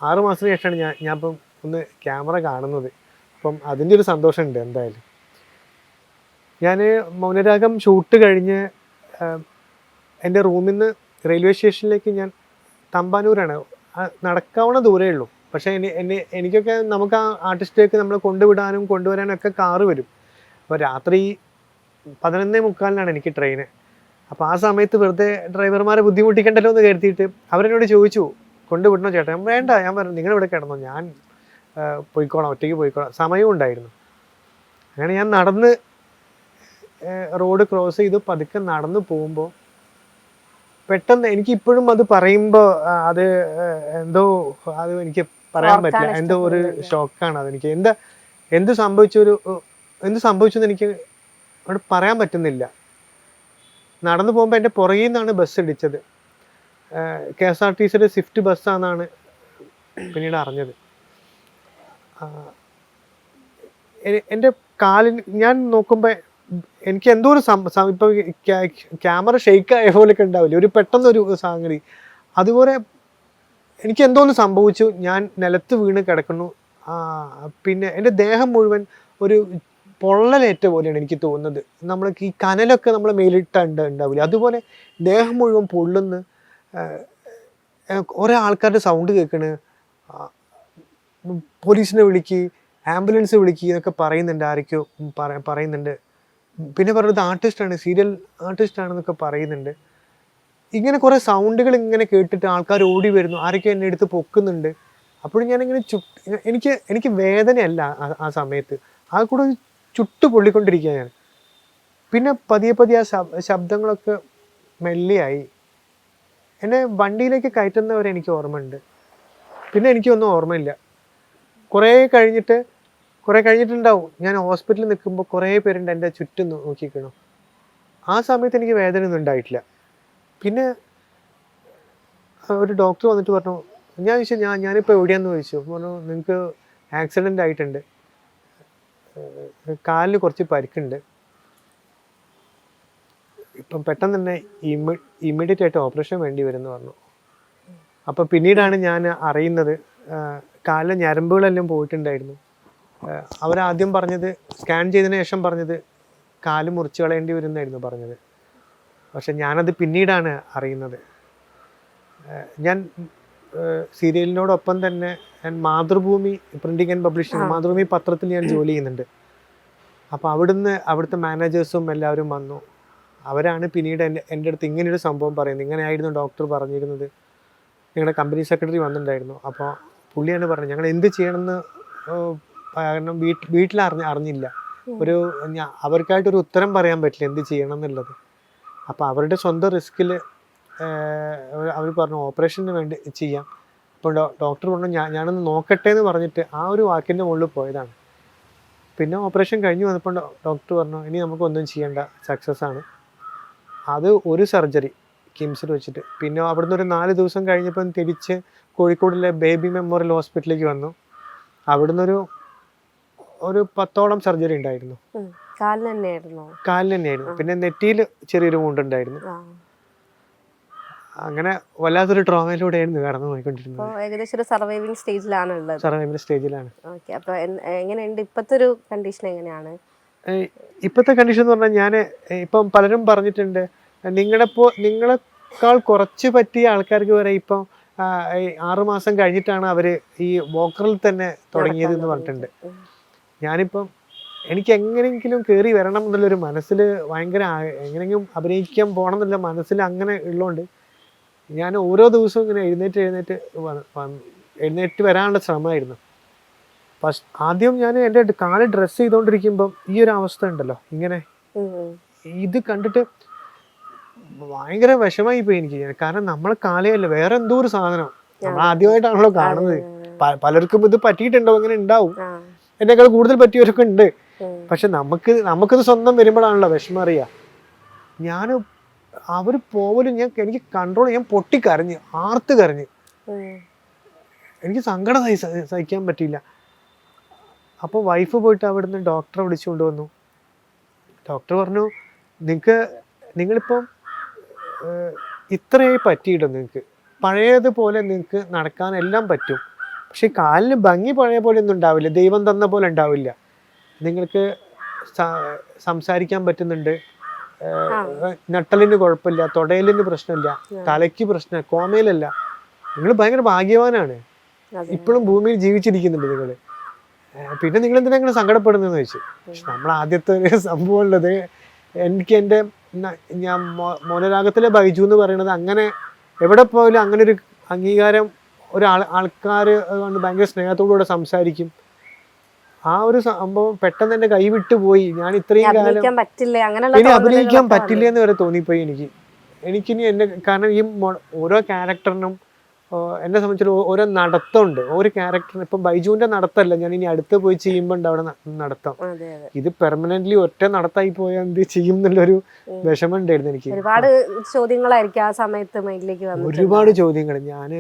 6 മാസത്തിന് ശേഷമാണ് ഞാൻ ഇപ്പം ഒന്ന് ക്യാമറ കാണുന്നത്. അപ്പം അതിൻ്റെ ഒരു സന്തോഷമുണ്ട് എന്തായാലും. ഞാൻ മൗനരാഗം ഷൂട്ട് കഴിഞ്ഞ് എൻ്റെ റൂമിൽ നിന്ന് റെയിൽവേ സ്റ്റേഷനിലേക്ക് ഞാൻ തമ്പാനൂരാണ്, നടക്കാവുന്ന ദൂരമേ ഉള്ളൂ. പക്ഷേ എനിക്കൊക്കെ നമുക്ക് ആ ആർട്ടിസ്റ്റിലേക്ക് നമ്മളെ കൊണ്ടുവിടാനും കൊണ്ടുവരാനും ഒക്കെ കാറ് വരും. അപ്പോൾ രാത്രി 11:45 എനിക്ക് ട്രെയിന്. അപ്പോൾ ആ സമയത്ത് വെറുതെ ഡ്രൈവർമാരെ ബുദ്ധിമുട്ടിക്കണ്ടല്ലോ എന്ന് കരുതിയിട്ട് അവരെന്നോട് ചോദിച്ചു, കൊണ്ടുവിടണോ ചേട്ടാ? ഞാൻ വേണ്ട, ഞാൻ പറഞ്ഞു നിങ്ങളിവിടെ കിടന്നോ, ഞാൻ പോയിക്കോളാം, ഒറ്റയ്ക്ക് പോയിക്കോളാം. സമയവും ഉണ്ടായിരുന്നു. അങ്ങനെ ഞാൻ നടന്ന് റോഡ് ക്രോസ് ചെയ്ത് പതുക്കെ നടന്നു പോകുമ്പോൾ പെട്ടെന്ന് എനിക്കിപ്പോഴും അത് പറയുമ്പോൾ അത് എന്തോ അത് എനിക്ക് പറയാൻ പറ്റില്ല, എന്തോ ഒരു ഷോക്കാണ് അതെനിക്ക്. എന്ത് സംഭവിച്ചെന്ന് എനിക്ക് അവിടെ പറയാൻ പറ്റുന്നില്ല. നടന്നു പോകുമ്പോൾ എൻ്റെ പുറകിൽ നിന്നാണ് ബസ് ഇടിച്ചത്. KSRTCയുടെ സ്വിഫ്റ്റ് ബസ്സാണെന്നാണ് പിന്നീട് അറിഞ്ഞത്. എൻ്റെ കാലിന് ഞാൻ നോക്കുമ്പോൾ എനിക്ക് എന്തോ ഒരു ഇപ്പോൾ ക്യാമറ ഷെയ്ക്ക് ആയ പോലെയൊക്കെ ഉണ്ടാവില്ലേ, ഒരു പെട്ടെന്നൊരു സംഗതി അതുപോലെ എനിക്ക് എന്തോ ഒന്ന് സംഭവിച്ചു. ഞാൻ നിലത്ത് വീണ് കിടക്കുന്നു. പിന്നെ എൻ്റെ ദേഹം മുഴുവൻ ഒരു പൊള്ളലേറ്റ പോലെയാണ് എനിക്ക് തോന്നുന്നത്. നമ്മൾ ഈ കനലൊക്കെ നമ്മൾ ഉണ്ടാവില്ല, അതുപോലെ ദേഹം മുഴുവൻ പൊള്ളുന്നു. കുറേ ആൾക്കാരുടെ സൗണ്ട് കേൾക്കണ്, പോലീസിനെ വിളിക്ക്, ആംബുലൻസ് വിളിക്കുക എന്നൊക്കെ പറയുന്നുണ്ട്, ആരൊക്കെയോ പറയുന്നുണ്ട്. പിന്നെ പറയുന്നത് ആർട്ടിസ്റ്റാണ്, സീരിയൽ ആർട്ടിസ്റ്റാണെന്നൊക്കെ പറയുന്നുണ്ട്. ഇങ്ങനെ കുറേ സൗണ്ടുകൾ ഇങ്ങനെ കേട്ടിട്ട് ആൾക്കാർ ഓടി വരുന്നു, ആരൊക്കെ എന്നെ എടുത്ത് പൊക്കുന്നുണ്ട്. അപ്പോഴും ഞാനിങ്ങനെ എനിക്ക് വേദനയല്ല ആ സമയത്ത്, ആ കൂടെ ചുട്ടു പൊള്ളിക്കൊണ്ടിരിക്കുക ഞാൻ. പിന്നെ പതിയെ ആ ശബ്ദങ്ങളൊക്കെ മെല്ലെയായി. എന്നെ വണ്ടിയിലേക്ക് കയറ്റുന്നവരെ എനിക്ക് ഓർമ്മയുണ്ട്. പിന്നെ എനിക്കൊന്നും ഓർമ്മയില്ല. കുറേ കഴിഞ്ഞിട്ടുണ്ടാവും. ഞാൻ ഹോസ്പിറ്റലിൽ നിൽക്കുമ്പോൾ കുറേ പേരുണ്ട് എൻ്റെ ചുറ്റും നോക്കിക്കണം. ആ സമയത്ത് എനിക്ക് വേദനയൊന്നും ഉണ്ടായിട്ടില്ല. പിന്നെ ഒരു ഡോക്ടർ വന്നിട്ട് പറഞ്ഞു, ഞാൻ ചോദിച്ചു ഞാനിപ്പോൾ എവിടെയാണെന്ന് ചോദിച്ചു. പറഞ്ഞു നിങ്ങൾക്ക് ആക്സിഡൻ്റ് ആയിട്ടുണ്ട്, കാലിന് കുറച്ച് പരിക്കുണ്ട്, ഇപ്പം പെട്ടെന്ന് തന്നെ ഇമ്മീഡിയറ്റ് ആയിട്ട് ഓപ്പറേഷൻ വേണ്ടി വരുമെന്ന് പറഞ്ഞു. അപ്പോൾ പിന്നീടാണ് ഞാൻ അറിയുന്നത് കാലിലെ ഞരമ്പുകളെല്ലാം പോയിട്ടുണ്ടായിരുന്നു. അവരാദ്യം പറഞ്ഞത്, സ്കാൻ ചെയ്തതിന് ശേഷം പറഞ്ഞത് കാല് മുറിച്ച് കളയേണ്ടി വരുമെന്നായിരുന്നു പറഞ്ഞത്. പക്ഷെ ഞാനത് പിന്നീടാണ് അറിയുന്നത്. ഞാൻ സീരിയലിനോടൊപ്പം തന്നെ ഞാൻ Mathrubhumi printing and publishing, Mathrubhumi പത്രത്തിൽ ഞാൻ ജോലി ചെയ്യുന്നുണ്ട്. അപ്പോൾ അവിടുത്തെ മാനേജേഴ്സും എല്ലാവരും വന്നു. അവരാണ് പിന്നീട് എൻ്റെ അടുത്ത് ഇങ്ങനെയൊരു സംഭവം പറയുന്നത്, ഇങ്ങനെയായിരുന്നു ഡോക്ടർ പറഞ്ഞിരുന്നത്. ഞങ്ങളുടെ കമ്പനി സെക്രട്ടറി വന്നിട്ടുണ്ടായിരുന്നു. അപ്പോൾ പുള്ളിയാണ് പറഞ്ഞത് ഞങ്ങൾ എന്ത് ചെയ്യണമെന്ന്, കാരണം വീട്ടിൽ അറിഞ്ഞില്ല. അവർക്കായിട്ടൊരു ഉത്തരം പറയാൻ പറ്റില്ല എന്ത് ചെയ്യണം എന്നുള്ളത്. അപ്പോൾ അവരുടെ സ്വന്തം റിസ്കിൽ അവർ പറഞ്ഞു ഓപ്പറേഷന് വേണ്ടി ചെയ്യാം. അപ്പോൾ ഡോക്ടർ പറഞ്ഞു ഞാനൊന്ന് നോക്കട്ടെ എന്ന് പറഞ്ഞിട്ട് ആ ഒരു വാക്കിൻ്റെ മുകളിൽ പോയതാണ്. പിന്നെ ഓപ്പറേഷൻ കഴിഞ്ഞ് വന്നപ്പോൾ ഡോക്ടർ പറഞ്ഞു ഇനി നമുക്കൊന്നും ചെയ്യേണ്ട, സക്സസ് ആണ്. അത് ഒരു സർജറി കിംസിൽ വെച്ചിട്ട്. പിന്നെ അവിടുന്ന് ഒരു 4 ദിവസം കഴിഞ്ഞപ്പം തിരിച്ച് കോഴിക്കോടിലെ ബേബി മെമ്മോറിയൽ ഹോസ്പിറ്റലിലേക്ക് വന്നു. അവിടുന്ന് ഒരു 10ഓളം സർജറി ഉണ്ടായിരുന്നു. കാലിന് തന്നെയായിരുന്നു. പിന്നെ നെറ്റിയിൽ ചെറിയൊരു വൂണ്ടുണ്ടായിരുന്നു. അങ്ങനെ വല്ലാത്തൊരു ട്രോമയിലൂടെയായിരുന്നു കടന്നു പോയിക്കൊണ്ടിരുന്നത്. ഏകദേശം ഒരു സർവൈവിംഗ് സ്റ്റേജിലാണ്. ഇപ്പോഴത്തെ കണ്ടീഷൻ എന്ന് പറഞ്ഞാൽ ഞാൻ ഇപ്പം പലരും പറഞ്ഞിട്ടുണ്ട് നിങ്ങളെക്കാൾ കുറച്ച് പറ്റിയ ആൾക്കാർക്ക് വരെ ഇപ്പം 6 മാസം കഴിഞ്ഞിട്ടാണ് അവർ ഈ വോക്കറിൽ തന്നെ തുടങ്ങിയത് എന്ന് പറഞ്ഞിട്ടുണ്ട്. ഞാനിപ്പം എനിക്ക് എങ്ങനെയെങ്കിലും കയറി വരണം എന്നുള്ളൊരു മനസ്സിൽ ഭയങ്കര എങ്ങനെയെങ്കിലും അഭിനയിക്കാൻ പോകണം എന്നുള്ള മനസ്സിൽ അങ്ങനെ ഉള്ളതുകൊണ്ട് ഞാൻ ഓരോ ദിവസവും ഇങ്ങനെ എഴുന്നേറ്റ് വരാനുള്ള ശ്രമമായിരുന്നു. ആദ്യം ഞാൻ എൻ്റെ കാല് ഡ്രസ്സ് ചെയ്തുകൊണ്ടിരിക്കുമ്പം ഈ ഒരു അവസ്ഥ ഉണ്ടല്ലോ, ഇങ്ങനെ ഇത് കണ്ടിട്ട് ഭയങ്കര വിഷമായി പോയി എനിക്ക്. കാരണം നമ്മളെ കാലയല്ല, വേറെ എന്തോ ഒരു സാധനം നമ്മൾ ആദ്യമായിട്ടാണല്ലോ കാണുന്നത്. പലർക്കും ഇത് പറ്റിയിട്ടുണ്ടോ, ഇങ്ങനെ ഉണ്ടാവും, എന്നെക്കാൾ കൂടുതൽ പറ്റിയവരൊക്കെ ഉണ്ട്. പക്ഷെ നമുക്കിത് സ്വന്തം വരുമ്പോഴാണല്ലോ വിഷമം അറിയുക. ഞാൻ അവർ പോവലും എനിക്ക് കൺട്രോൾ, ഞാൻ പൊട്ടിക്കരഞ്ഞ് ആർത്ത് കരഞ്ഞ്, എനിക്ക് സങ്കടം സഹിക്കാൻ പറ്റിയില്ല. അപ്പോൾ വൈഫ് പോയിട്ട് അവിടുന്ന് ഡോക്ടറെ വിളിച്ചുകൊണ്ട് വന്നു. ഡോക്ടർ പറഞ്ഞു നിങ്ങളിപ്പം ഇത്രയായി പറ്റിയിട്ടോ, നിങ്ങൾക്ക് പഴയതുപോലെ നിങ്ങൾക്ക് നടക്കാനെല്ലാം പറ്റും, പക്ഷെ കാലിന് ഭംഗി പഴയ പോലെ ഒന്നും ഉണ്ടാവില്ല, ദൈവം തന്ന പോലെ ഉണ്ടാവില്ല. നിങ്ങൾക്ക് സംസാരിക്കാൻ പറ്റുന്നുണ്ട്, നട്ടലിന് കുഴപ്പമില്ല, തുടയലിന് പ്രശ്നമില്ല, തലയ്ക്ക് പ്രശ്നം, കോമയിലല്ല. നിങ്ങൾ ഭയങ്കര ഭാഗ്യവാനാണ്, ഇപ്പോഴും ഭൂമിയിൽ ജീവിച്ചിരിക്കുന്നുണ്ട് നിങ്ങൾ. പിന്നെ നിങ്ങൾ എന്തിനാ ഇങ്ങനെ സങ്കടപ്പെടുന്നതെന്ന് ചോദിച്ചു. പക്ഷെ നമ്മൾ ആദ്യത്തെ ഒരു സംഭവം ഉള്ളത്, എനിക്ക് എൻ്റെ ഞാൻ മോനരാഗത്തിലെ ബൈജു എന്ന് പറയുന്നത് അങ്ങനെ എവിടെ പോയാലും അങ്ങനെ ഒരു അംഗീകാരം ആൾക്കാർ കൊണ്ട് ഭയങ്കര സ്നേഹത്തോടുകൂടെ സംസാരിക്കും. ആ ഒരു സംഭവം പെട്ടെന്ന് എൻ്റെ കൈവിട്ടു പോയി. ഞാൻ ഇത്രയും കാലം ഇനി അഭിനയിക്കാൻ പറ്റില്ല എന്ന് വരെ തോന്നിപ്പോയി എനിക്കിനി എൻ്റെ, കാരണം ഈ ഓരോ ക്യാരക്ടറിനും എന്നെ സംബന്ധിച്ചിട്ട് ഓരോ നടത്തമുണ്ട്. ഓരോ ക്യാരക്ടറിന് ഇപ്പം ബൈജുവിന്റെ നടത്തമല്ല ഞാൻ ഇനി അടുത്ത് പോയി ചെയ്യുമ്പോൾ ഉണ്ടാവുന്ന നടത്തം. ഇത് പെർമനന്റ്ലി ഒറ്റ നടത്തായി പോയാൽ എന്ത് ചെയ്യും എന്നുള്ളൊരു വിഷമം ഉണ്ടായിരുന്നു എനിക്ക്. ഒരുപാട് ചോദ്യങ്ങളായിരിക്കും ആ സമയത്ത് മൈൻഡിലേക്ക് വന്നത്. ഒരുപാട് ചോദ്യങ്ങൾ. ഞാൻ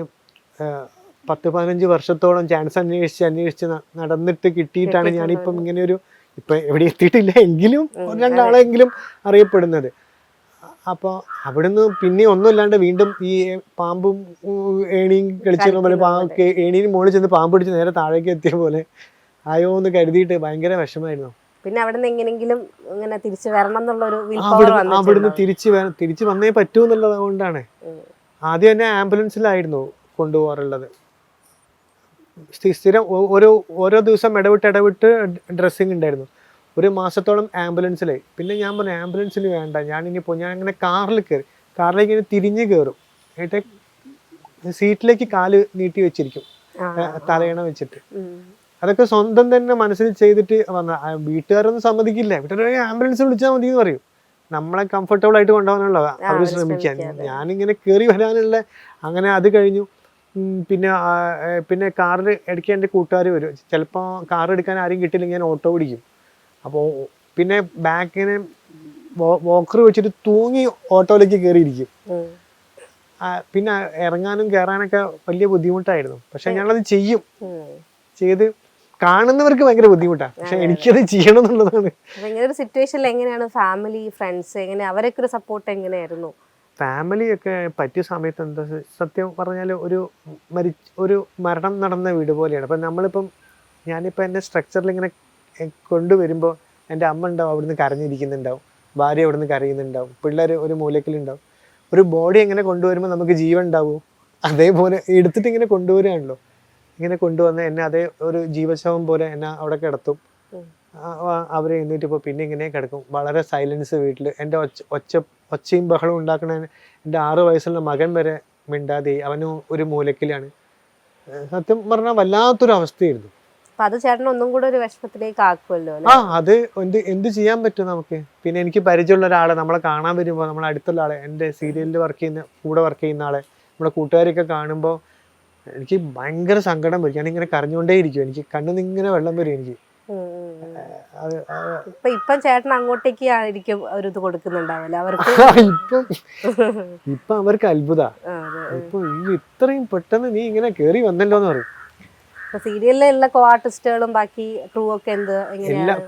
10-15 വർഷത്തോളം ചാൻസ് അന്വേഷിച്ച് നടന്നിട്ട് കിട്ടിയിട്ടാണ് ഞാനിപ്പം ഇങ്ങനെ ഒരു, ഇപ്പം എവിടെ എത്തിയിട്ടില്ല എങ്കിലും രണ്ടാളെങ്കിലും അറിയപ്പെടുന്നത്. അപ്പോൾ അവിടുന്ന് പിന്നെ ഒന്നുമില്ലാണ്ട് വീണ്ടും ഈ പാമ്പും ഏണിയും കളിച്ചിരുന്ന പോലെ ഏണിയും മുകളിൽ ചെന്ന് പാമ്പ് പിടിച്ച് നേരെ താഴേക്ക് എത്തിയ പോലെ ആയോ എന്ന് കരുതിയിട്ട് ഭയങ്കര വിഷമായിരുന്നു. പിന്നെ അവിടുന്ന് എങ്ങനെയെങ്കിലും ഇങ്ങനെ തിരിച്ചു വരണം എന്നുള്ളൊരു അവിടുന്ന് തിരിച്ചു വന്നേ പറ്റൂ എന്നുള്ളത് കൊണ്ടാണ്. ആദ്യം തന്നെ ആംബുലൻസിലായിരുന്നു കൊണ്ടുപോകാറുള്ളത്. സ്ഥിരം ഓരോ ദിവസം ഇടവിട്ട് ഡ്രസ്സിങ് ഉണ്ടായിരുന്നു. ഒരു മാസത്തോളം ആംബുലൻസിലായി. പിന്നെ ഞാൻ പറഞ്ഞു ആംബുലൻസിൽ വേണ്ട, ഞാൻ അങ്ങനെ കാറിലേക്ക് ഇങ്ങനെ തിരിഞ്ഞ് കയറും, എന്നിട്ട് സീറ്റിലേക്ക് കാല് നീട്ടി വെച്ചിരിക്കും, തലയണ വെച്ചിട്ട്. അതൊക്കെ സ്വന്തം തന്നെ മനസ്സിൽ ചെയ്തിട്ട് വന്ന. വീട്ടുകാരൊന്നും സമ്മതിക്കില്ല. വീട്ടുകാർ ആംബുലൻസ് വിളിച്ചാൽ മതി എന്ന് പറയും. നമ്മളെ കംഫർട്ടബിൾ ആയിട്ട് കൊണ്ടുപോകാനുള്ള അവർ ശ്രമിക്കാൻ. ഞാനിങ്ങനെ കയറി വരാനുള്ള അങ്ങനെ അത് കഴിഞ്ഞു. പിന്നെ കാറിൽ ഇടയ്ക്ക് എൻ്റെ കൂട്ടുകാർ വരും. ചിലപ്പോൾ കാർ എടുക്കാൻ ആരും കിട്ടില്ലെങ്കിൽ ഞാൻ ഓട്ടോ പിടിക്കും. അപ്പോൾ പിന്നെ ബാക്കിന് വോക്കർ വെച്ചിട്ട് തൂങ്ങി ഓട്ടോയിലേക്ക് കയറിയിരിക്കും. പിന്നെ ഇറങ്ങാനും കയറാനൊക്കെ വലിയ ബുദ്ധിമുട്ടായിരുന്നു. പക്ഷെ ഞാനത് ചെയ്ത് കാണുന്നവർക്ക് ഭയങ്കര ബുദ്ധിമുട്ടാണ്, പക്ഷെ എനിക്കത് ചെയ്യണം എന്നുള്ളതാണ്. ഒരു സിറ്റുവേഷനിൽ എങ്ങനെയാണ് ഫാമിലി ഫ്രണ്ട്സ് എങ്ങനെ അവരൊക്കെ ഒരു സപ്പോർട്ട് എങ്ങനെയായിരുന്നു? ഫാമിലിയൊക്കെ പറ്റിയ സമയത്ത് എന്താ സത്യം പറഞ്ഞാൽ ഒരു മരണം നടന്ന വീട് പോലെയാണ്. അപ്പം ഞാനിപ്പോൾ എൻ്റെ സ്ട്രക്ചറിൽ ഇങ്ങനെ കൊണ്ടുവരുമ്പോൾ എൻ്റെ അമ്മ ഉണ്ടാവും, അവിടുന്ന് കരഞ്ഞിരിക്കുന്നുണ്ടാവും, ഭാര്യ അവിടുന്ന് കരയുന്നുണ്ടാവും, പിള്ളേർ ഒരു മൂലക്കിലുണ്ടാവും. ഒരു ബോഡി എങ്ങനെ കൊണ്ടുവരുമ്പോൾ നമുക്ക് ജീവൻ ഉണ്ടാവും, അതേപോലെ എടുത്തിട്ട് ഇങ്ങനെ കൊണ്ടുവരികയാണല്ലോ. ഇങ്ങനെ കൊണ്ടുവന്ന് എന്നെ അതേ ഒരു ജീവശവം പോലെ എന്നെ അവിടെ കിടത്തും. അവരെ എഴുന്നേറ്റ് ഇപ്പോൾ പിന്നെ ഇങ്ങനെ കിടക്കും. വളരെ സൈലൻസ് വീട്ടിൽ. എൻ്റെ ഒച്ചയും ബഹളവും ഉണ്ടാക്കണ എൻ്റെ 6 വയസ്സുള്ള മകൻ വരെ മിണ്ടാതെ അവനും ഒരു മൂലക്കിലാണ്. സത്യം പറഞ്ഞാൽ വല്ലാത്തൊരു അവസ്ഥയായിരുന്നു. അത് ചേട്ടൻ ഒന്നും കൂടെ ഒരു വിഷമത്തിലേക്ക് ആക്കുമല്ലോ. അത് എന്ത് ചെയ്യാൻ പറ്റും നമുക്ക്. പിന്നെ എനിക്ക് പരിചയമുള്ള ഒരാളെ നമ്മളെ കാണാൻ വരുമ്പോൾ, നമ്മളെ അടുത്തുള്ള ആളെ, എൻ്റെ സീരിയലിൽ കൂടെ വർക്ക് ചെയ്യുന്ന ആളെ, നമ്മുടെ കൂട്ടുകാരൊക്കെ കാണുമ്പോൾ എനിക്ക് ഭയങ്കര സങ്കടം വരും. ഞാനിങ്ങനെ കരഞ്ഞുകൊണ്ടേ ഇരിക്കും. എനിക്ക് കണ്ണിൽ നിന്ന് ഇങ്ങനെ വെള്ളം വരും എനിക്ക്. ഇപ്പം ചേട്ടൻ അങ്ങോട്ടേക്ക് ആയിരിക്കും ഒരു ഇത് കൊടുക്കുന്നുണ്ടാവില്ല അവർക്ക്. ഇപ്പൊ അവർക്ക് അത്ഭുത. ഇപ്പൊ ഇത്രയും പെട്ടെന്ന് നീ ഇങ്ങനെ കേറി വന്നല്ലോ എന്ന് പറയും. സീരിയലിലുള്ള കോ ആർട്ടിസ്റ്റുകളും ബാക്കി ക്രൂ ഒക്കെ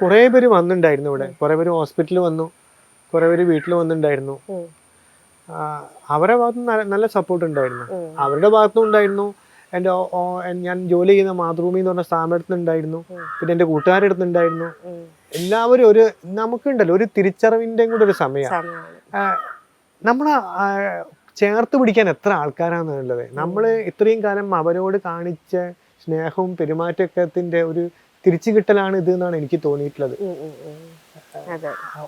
കുറെ പേര് വന്നിട്ടുണ്ടായിരുന്നു ഇവിടെ. കുറെ പേര് ഹോസ്പിറ്റലിൽ വന്നു, കുറെ പേര് വീട്ടിൽ വന്നിട്ടുണ്ടായിരുന്നു. അവരുടെ ഭാഗത്തുനിന്ന് നല്ല സപ്പോർട്ട് ഉണ്ടായിരുന്നു. അവരുടെ ഭാഗത്തും ഉണ്ടായിരുന്നു. ഞാൻ ജോലി ചെയ്യുന്ന മാതൃഭൂമി എന്ന് പറഞ്ഞ സ്ഥാപനത്തിനുണ്ടായിരുന്നു. പിന്നെ എൻ്റെ കൂട്ടുകാരുടെ അടുത്തുണ്ടായിരുന്നു. എല്ലാവരും നമുക്കുണ്ടല്ലോ ഒരു തിരിച്ചറിവിൻ്റെ കൂടെ ഒരു സമയമാണ്. നമ്മളെ ചേർത്ത് പിടിക്കാൻ എത്ര ആൾക്കാരാണെന്നുള്ളത്. നമ്മൾ ഇത്രയും കാലം അവരോട് കാണിച്ച സ്നേഹവും പെരുമാറ്റത്തിന്റെ ഒരു തിരിച്ചു കിട്ടലാണ് ഇത് എന്നാണ് എനിക്ക് തോന്നിയിട്ടുള്ളത്.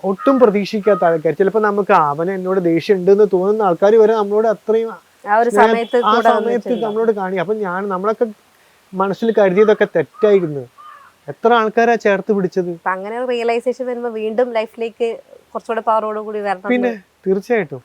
ഒട്ടും പ്രതീക്ഷിക്കാത്ത ആൾക്കാർ, ചിലപ്പോൾ നമുക്ക് അവന് എന്നോട് ദേഷ്യം ഉണ്ടെന്ന് തോന്നുന്ന ആൾക്കാർ വരെ നമ്മളോട് അത്രയും ആ സമയത്ത് നമ്മളോട് കാണി. അപ്പം നമ്മളൊക്കെ മനസ്സിൽ കരുതിയതൊക്കെ തെറ്റായിരുന്നു. എത്ര ആൾക്കാരാ ചേർത്ത് പിടിച്ചത്. അങ്ങനെ റിയലൈസേഷൻ വരുമ്പോൾ വീണ്ടും ലൈഫിലേക്ക് കുറച്ചുകൂടെ പവറോട് കൂടി വരണം. പിന്നെ തീർച്ചയായിട്ടും